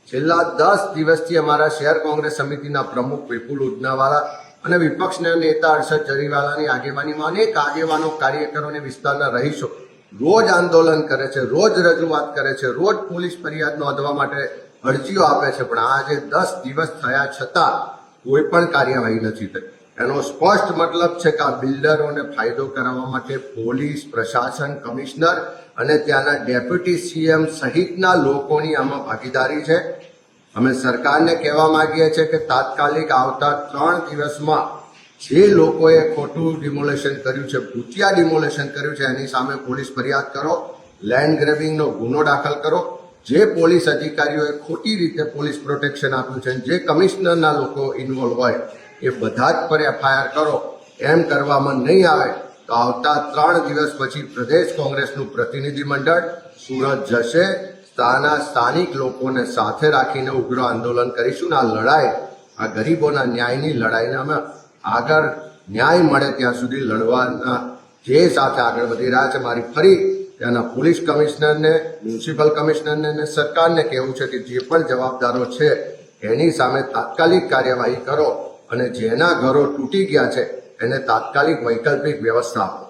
છેલ્લા 10 દિવસથી અમારા શહેર કોંગ્રેસ સમિતિના પ્રમુખ વિપુલ ઉડનાવાલા અને વિપક્ષના નેતા અરશદ જરીવાલાની આગેવાનીમાં અનેક આગેવાનો, કાર્યકરો અને વિસ્તારના રહીશો રોજ આંદોલન કરે છે, રોજ રજૂઆત કરે છે, રોજ પોલીસ ફરિયાદ નોંધવા માટે અરજીઓ આપે છે, પણ આજે 10 દિવસ થયા છતાં કોઈ પણ કાર્યવાહી નથી થઈ. એનો સ્પષ્ટ મતલબ છે કે આ બિલ્ડરોને ફાયદો કરાવવા માટે પોલીસ પ્રશાસન, કમિશનર અને ત્યાંના ડેપ્યુટી સીએમ સહિતના લોકોની આમાં ભાગીદારી છે. અમે સરકારને કહેવા માંગીએ છીએ કે તાત્કાલિક આવતા 3 દિવસમાં જે લોકોએ ખોટું ડિમોલેશન કર્યું છે, ભૂતિયા ડિમોલેશન કર્યું છે, એની સામે પોલીસ ફરિયાદ કરો, લેન્ડ ગ્રેબિંગનો ગુનો દાખલ કરો. જે પોલીસ અધિકારીઓએ ખોટી રીતે પોલીસ પ્રોટેક્શન આપ્યું છે, જે કમિશનરના લોકો ઇન્વોલ્વ હોય એ બધા જ પર એફઆઈઆર કરો. એમ કરવામાં નહીં આવે તો આવતા 3 દિવસ પછી પ્રદેશ કોંગ્રેસનું પ્રતિનિધિ મંડળ સુરત જશે. ત્યાંના સ્થાનિક લોકોને સાથે રાખીને ઉગ્ર આંદોલન કરીશું. આ લડાઈ, આ ગરીબોના ન્યાયની લડાઈને અમે આગળ ન્યાય મળે ત્યાં સુધી લડવાના જે સાથે આગળ વધી રહ્યા છે. મારી ફરી ત્યાંના પોલીસ કમિશનરને, મ્યુનિસિપલ કમિશનરને અને સરકારને કહેવું છે કે જે પણ જવાબદારો છે એની સામે તાત્કાલિક કાર્યવાહી કરો અને જેના ઘરો તૂટી ગયા છે એને તાત્કાલિક વૈકલ્પિક વ્યવસ્થા આપો.